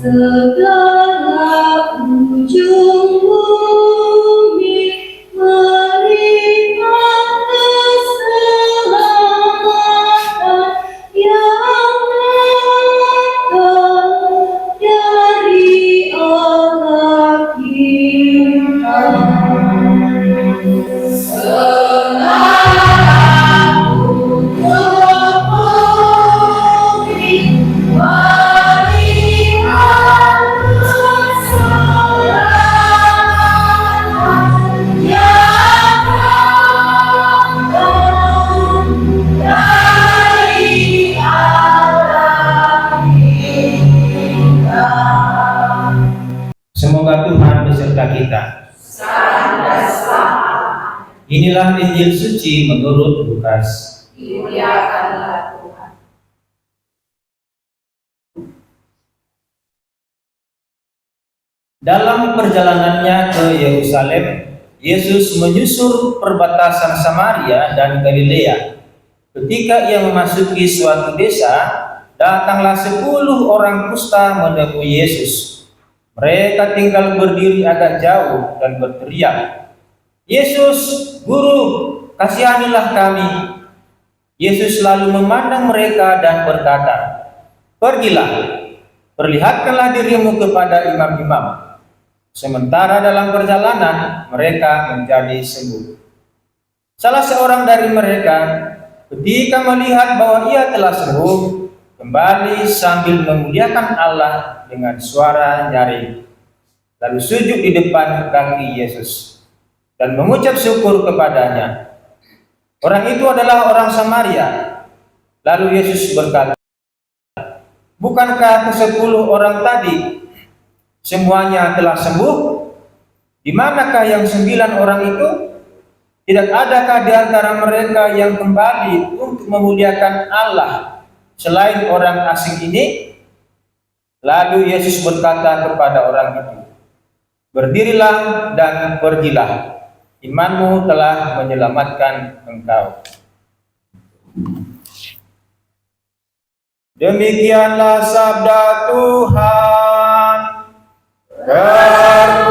segala ujung bumi menerima keselamatan yang datang dari Allah kita. Semoga Tuhan beserta kita. Inilah Injil suci menurut Lukas. Dimuliakanlah Tuhan. Dalam perjalanannya ke Yerusalem, Yesus menyusur perbatasan Samaria dan Galilea. Ketika ia memasuki suatu desa, datanglah 10 orang kusta menemui Yesus. Mereka tinggal berdiri agak jauh dan berteriak, "Yesus, Guru, kasihanilah kami." Yesus lalu memandang mereka dan berkata, "Pergilah, perlihatkanlah dirimu kepada imam-imam." Sementara dalam perjalanan, mereka menjadi sembuh. Salah seorang dari mereka, ketika melihat bahwa ia telah sembuh, kembali sambil memuliakan Allah dengan suara nyaring, lalu sujud di depan kaki Yesus dan mengucap syukur kepadanya. Orang itu adalah orang Samaria. Lalu Yesus berkata, "Bukankah ke-10 orang tadi semuanya telah sembuh? Di manakah yang 9 orang itu? Tidak adakah di antara mereka yang kembali untuk memuliakan Allah selain orang asing ini?" Lalu Yesus berkata kepada orang itu, "Berdirilah dan pergilah. Imanmu telah menyelamatkan engkau." Demikianlah sabda Tuhan. Terpujilah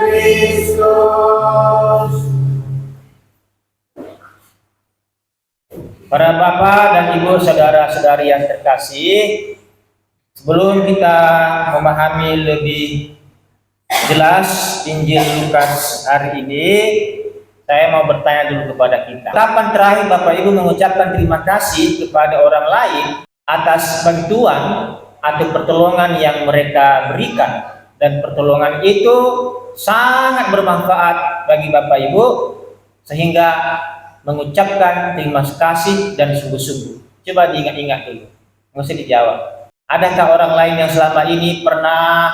Kristus. Para bapak dan ibu, saudara-saudari yang terkasih, sebelum kita memahami lebih jelas Injil Lukas hari ini, saya mau bertanya dulu kepada kita. Kapan terakhir Bapak Ibu mengucapkan terima kasih kepada orang lain atas bantuan atau pertolongan yang mereka berikan, dan pertolongan itu sangat bermanfaat bagi Bapak Ibu sehingga mengucapkan terima kasih dan sungguh-sungguh? Coba diingat-ingat dulu, nggak usah dijawab. Adakah orang lain yang selama ini pernah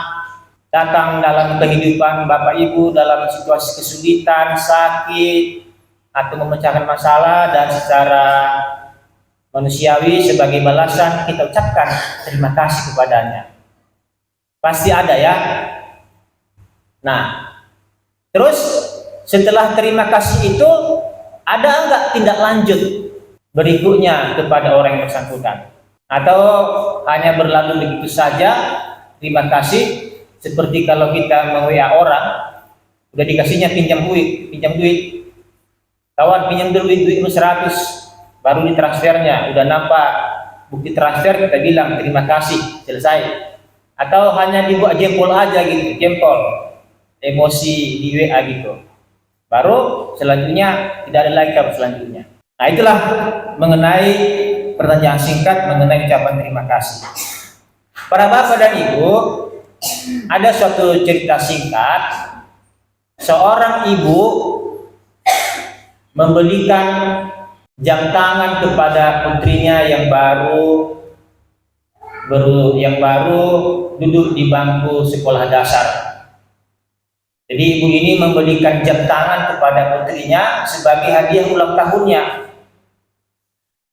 datang dalam kehidupan Bapak Ibu dalam situasi kesulitan, sakit, atau memecahkan masalah, dan secara manusiawi sebagai balasan kita ucapkan terima kasih kepadanya? Pasti ada ya. Nah, terus setelah terima kasih itu ada enggak tindak lanjut berikutnya kepada orang yang bersangkutan? Atau hanya berlalu begitu saja terima kasih, seperti kalau kita mau-WA orang, udah dikasihnya pinjam duit, kawan pinjam duit 100, baru ditransfernya, udah nampak bukti transfer, kita bilang terima kasih, selesai. Atau hanya dibuat jempol aja gitu, jempol emosi di WA gitu, baru selanjutnya tidak ada lagi kabar selanjutnya. Nah, itulah mengenai pertanyaan singkat mengenai ucapan terima kasih. Para bapak dan ibu, ada suatu cerita singkat. Seorang ibu membelikan jam tangan kepada putrinya yang baru duduk di bangku sekolah dasar. Jadi ibu ini membelikan jam tangan kepada putrinya sebagai hadiah ulang tahunnya.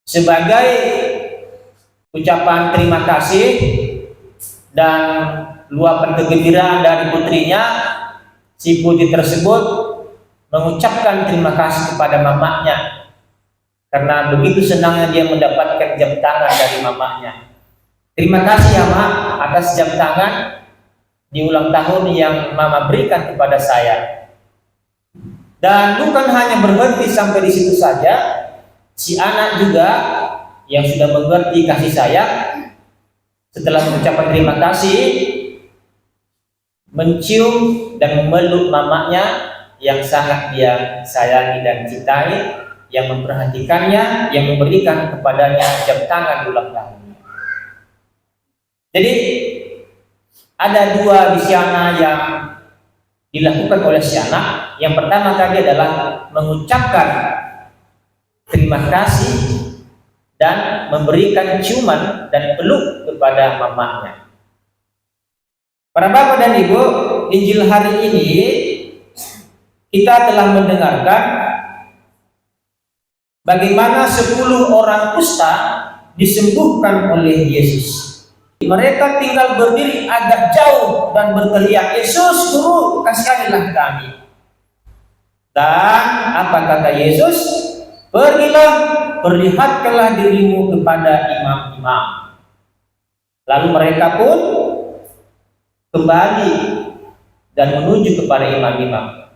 Sebagai ucapan terima kasih dan luapan kegembiraan dari putrinya, si putri tersebut mengucapkan terima kasih kepada mamanya karena begitu senangnya dia mendapatkan jam tangan dari mamanya. Terima kasih ya Mak atas jam tangan di ulang tahun yang Mama berikan kepada saya. Dan bukan hanya berhenti sampai di situ saja, si anak juga yang sudah mengerti kasih sayang, setelah mengucapkan terima kasih, mencium dan memeluk mamanya yang sangat dia sayangi dan cintai, yang memperhatikannya, yang memberikan kepadanya jam tangan ulang tahun. Jadi ada dua di sana yang dilakukan oleh si anak. Yang pertama tadi adalah mengucapkan terima kasih dan memberikan ciuman dan peluk kepada mamanya. Para bapak dan ibu, Injil hari ini kita telah mendengarkan bagaimana 10 orang kusta disembuhkan oleh Yesus. Mereka tinggal berdiri agak jauh dan berteriak, "Yesus, Guru, kasihanilah kami." Dan apa kata Yesus? "Pergilah, perlihatkanlah dirimu kepada imam-imam." Lalu mereka pun kembali dan menuju kepada imam-imam.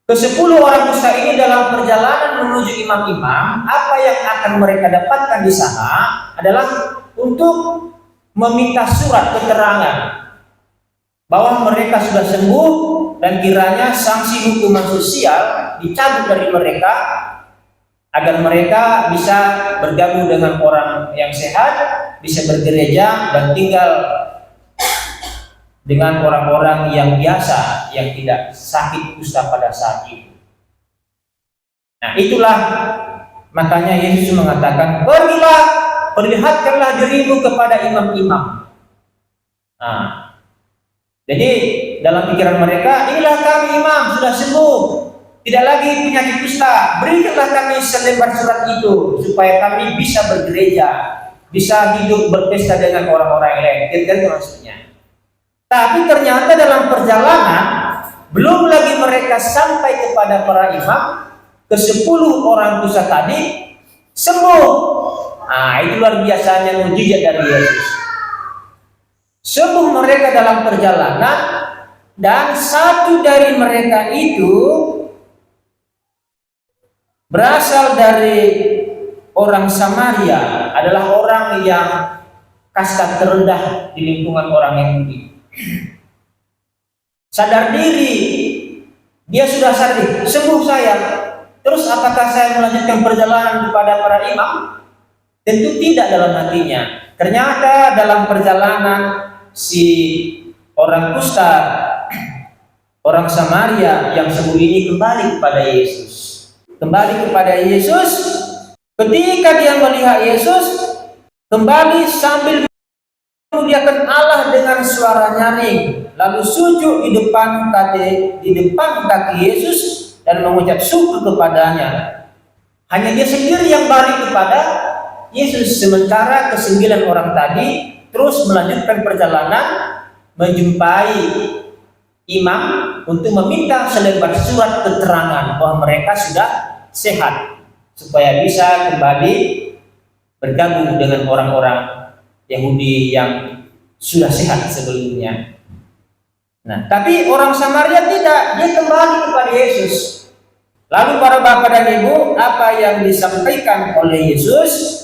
Ke-10 orang kusta ini dalam perjalanan menuju imam-imam, apa yang akan mereka dapatkan di sana adalah untuk meminta surat keterangan bahwa mereka sudah sembuh dan kiranya sanksi hukuman sosial dicabut dari mereka agar mereka bisa bergabung dengan orang yang sehat, bisa bergereja dan tinggal dengan orang-orang yang biasa yang tidak sakit kusta pada saat itu. Nah, itulah makanya Yesus mengatakan, "Pergilah, perlihatkanlah dirimu kepada imam-imam." Nah, jadi dalam pikiran mereka, "Inilah kami imam, sudah sembuh, tidak lagi penyakit kusta. Berikanlah kami selembar surat itu supaya kami bisa bergereja, bisa hidup berpesta dengan orang-orang yang lain." Kira-kira maksudnya. Tapi ternyata dalam perjalanan belum lagi mereka sampai kepada para imam, ke-10 orang kusta tadi sembuh. Nah, itu luar biasanya mujizat dari Yesus. Sembuh mereka dalam perjalanan, dan satu dari mereka itu berasal dari orang Samaria, adalah orang yang kasta terendah di lingkungan orang Yahudi. Sadar diri, dia sudah sadar, sembuh saya. Terus apakah saya melanjutkan perjalanan kepada para imam? Tentu tidak dalam hatinya. Ternyata dalam perjalanan si orang kusta, orang Samaria yang sembuh ini kembali kepada Yesus. Kembali kepada Yesus. Ketika dia melihat Yesus, kembali sambil memuliakan Allah dengan suara nyaring, lalu sujud di depan kaki Yesus dan mengucap syukur kepadanya. Hanya dia sendiri yang balik kepada Yesus, sementara ke-9 orang tadi terus melanjutkan perjalanan menjumpai imam untuk meminta selembar surat keterangan bahwa mereka sudah sehat, supaya bisa kembali bergabung dengan orang-orang Yahudi yang sudah sehat sebelumnya. Nah, tapi orang Samaria tidak, dia kembali kepada Yesus. Lalu para bapak dan ibu, apa yang disampaikan oleh Yesus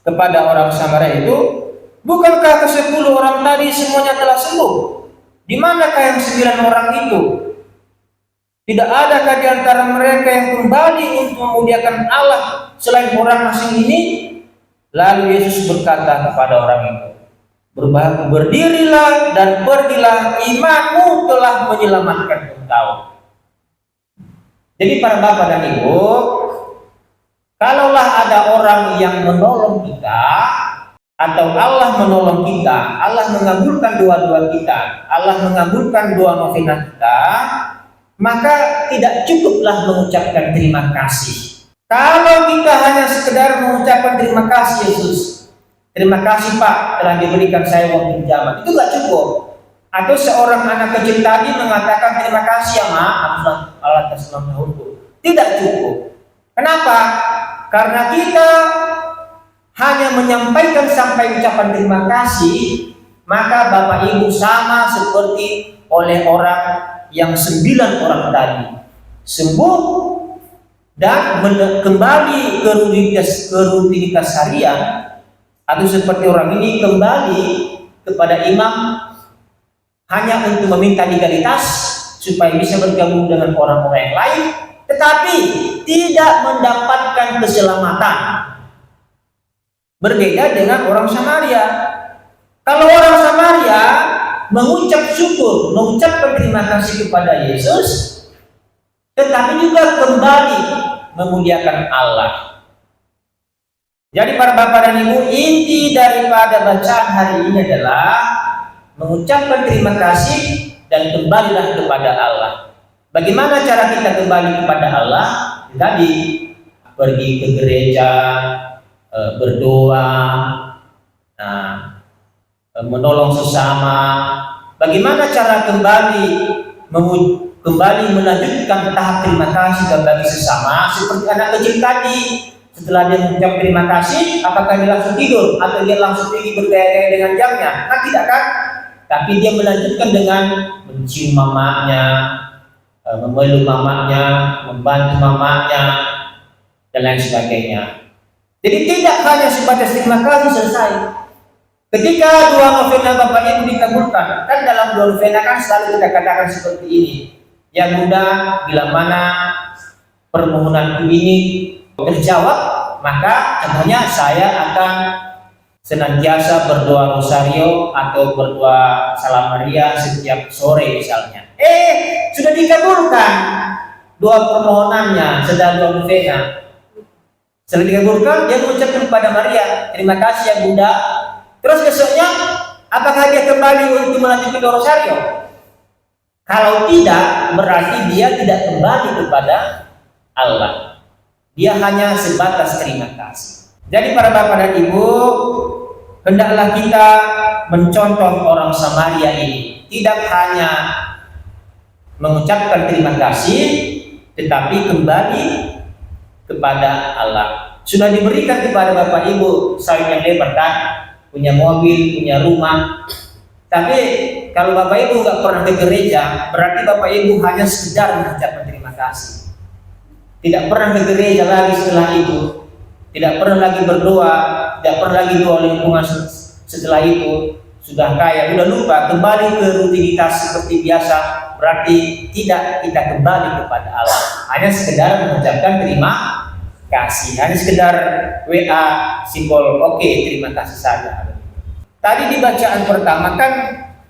kepada orang Samaria itu? Bukankah ke-10 orang tadi semuanya telah sembuh? Di manakah yang 9 orang itu? Tidak adakah di antara mereka yang kembali untuk memuliakan Allah selain orang asing ini? Lalu Yesus berkata kepada orang itu, "Berdirilah dan pergilah, imanmu telah menyelamatkan engkau." Jadi para bapak dan ibu, kalaulah ada orang yang menolong kita, atau Allah menolong kita, Allah mengabulkan doa-doa kita, Allah mengabulkan doa novena kita, maka tidak cukuplah mengucapkan terima kasih. Kalau kita hanya sekedar mengucapkan terima kasih Yesus, terima kasih Pak telah diberikan saya uang pinjaman, itu gak cukup. Atau seorang anak kecil tadi mengatakan terima kasih ya Ma atas ulang tahunku, tidak cukup. Kenapa? Karena kita hanya menyampaikan sampai ucapan terima kasih, maka Bapak Ibu sama seperti oleh orang yang 9 orang tadi, sembuh dan kembali ke rutinitas harian, atau seperti orang ini kembali kepada imam hanya untuk meminta legalitas supaya bisa bergabung dengan orang-orang yang lain, tetapi tidak mendapatkan keselamatan. Berbeda dengan orang Samaria. Kalau orang Samaria mengucap syukur, mengucapkan terima kasih kepada Yesus, tetapi juga kembali memuliakan Allah. Jadi para Bapak dan Ibu, inti daripada bacaan hari ini adalah mengucapkan terima kasih dan kembalilah kepada Allah. Bagaimana cara kita kembali kepada Allah? Tadi pergi ke gereja, berdoa, menolong sesama. Bagaimana cara kembali melanjutkan tahap terima kasih bagi sesama? Seperti anak kecil tadi, setelah dia mengucap terima kasih, apakah dia langsung tidur atau dia langsung pergi bergaya-gaya dengan jamnya? Kan tidak kan? Tapi dia melanjutkan dengan mencium mamanya, memeluk mamanya, membantu mamanya, dan lain sebagainya. Jadi tidak hanya sebatas terima kasih selesai. Ketika 2 novena Bapak Ibu dikabulkan, kan dalam 2 novena kan selalu kita katakan seperti ini. Ya Bunda, bila mana permohonanku ini terjawab, maka contohnya saya akan senantiasa berdoa rosario atau berdoa salam Maria setiap sore misalnya. Sudah dikabulkan doa permohonannya sedang 2 novena. Setelah dikabulkan, dia mengucapkan kepada Maria, terima kasih ya Bunda. Terus besoknya, apakah dia kembali untuk melanjutkan doa rosario? Kalau tidak, berarti dia tidak kembali kepada Allah. Dia hanya sebatas terima kasih. Jadi para Bapak dan Ibu, hendaklah kita mencontoh orang Samaria ini. Tidak hanya mengucapkan terima kasih, tetapi kembali kepada Allah. Sudah diberikan kepada Bapak Ibu sawit yang lebar kan, punya mobil, punya rumah. Tapi kalau Bapak Ibu nggak pernah ke gereja, berarti Bapak Ibu hanya sekedar mengucapkan terima kasih. Tidak pernah ke gereja lagi setelah itu, tidak pernah lagi berdoa, tidak pernah lagi doa lingkungan setelah itu. Sudah kaya, sudah lupa, kembali ke rutinitas seperti biasa, berarti tidak kita kembali kepada Allah. Hanya sekedar mengucapkan terima kasih, hanya sekedar WA simbol oke, terima kasih saja. Tadi di bacaan pertama kan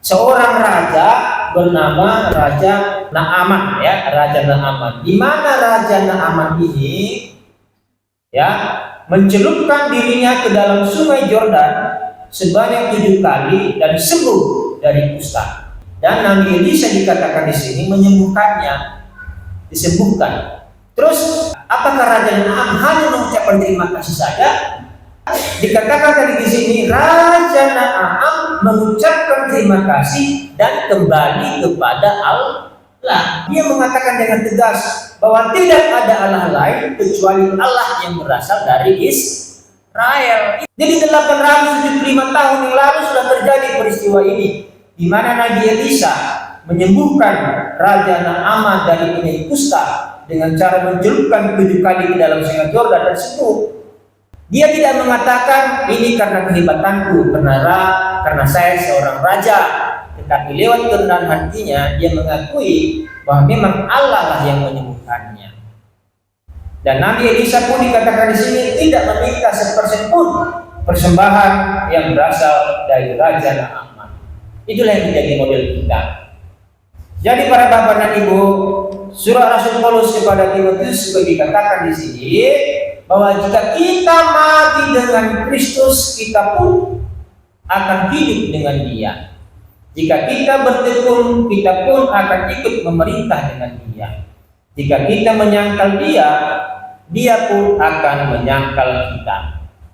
seorang raja bernama Raja Naaman, ya, Raja Naaman. Di mana Raja Naaman ini ya mencelupkan dirinya ke dalam sungai Yordan sebanyak 7 kali dan sembuh dari kusta. Dan Nabi Elisa dikatakan di sini menyembuhkannya, disembuhkan. Terus apakah Raja Naaman hanya mengucapkan terima kasih saja? Dikatakan tadi di sini Raja Naaman mengucapkan terima kasih dan kembali kepada Allah. Dia mengatakan dengan tegas bahwa tidak ada Allah lain kecuali Allah yang berasal dari Israel. Jadi 875 tahun yang lalu sudah terjadi peristiwa ini, di mana Nabi Elisa menyembuhkan Raja Naaman dari penyakit kusta dengan cara mencelupkan 7 kali ke dalam sungai Yordan dan sembuh. Dia tidak mengatakan ini karena kehebatanku, karena saya seorang raja, tetapi lewat kerendahan hatinya dia mengakui bahwa memang Allah lah yang menyembuhkannya. Dan Nabi Elisa pun dikatakan di sini tidak meminta sepersen pun persembahan yang berasal dari Raja Naaman. Itulah yang menjadi model kita. Jadi para Bapak dan Ibu, surah Rasul Paulus kepada Timotius juga dikatakan di sini bahwa jika kita mati dengan Kristus, kita pun akan hidup dengan Dia. Jika kita bertekun, kita pun akan ikut memerintah dengan Dia. Jika kita menyangkal Dia, Dia pun akan menyangkal kita.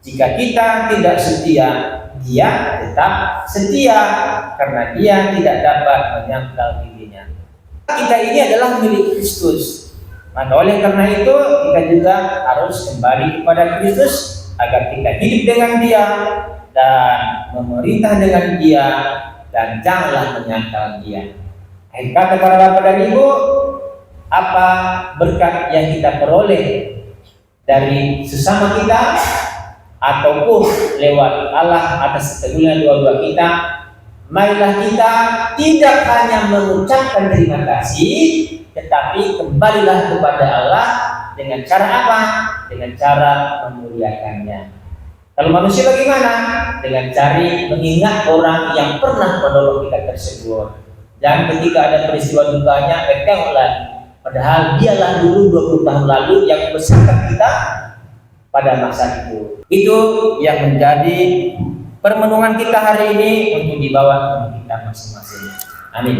Jika kita tidak setia, Dia tetap setia, karena Dia tidak dapat menyangkal dirinya. Kita ini adalah milik Kristus. Maka oleh karena itu kita juga harus kembali kepada Kristus agar kita hidup dengan Dia dan memerintah dengan Dia, dan janganlah menyangkal Dia. Akhir kata para Bapak dan Ibu, apa berkat yang kita peroleh dari sesama kita ataupun lewat Allah atas keteguhan dua-dua kita? Marilah kita tidak hanya mengucapkan terima kasih, tetapi kembalilah kepada Allah dengan cara apa? Dengan cara memuliakannya. Kalau manusia bagaimana? Dengan cari mengingat orang yang pernah menolong kita tersebut. Dan ketika ada peristiwa dukanya, tengoklah. Padahal dialah dulu 20 tahun lalu yang membesarkan kita pada masa itu. Itu yang menjadi permenungan kita hari ini untuk dibawa ke kita masing-masing. Amin.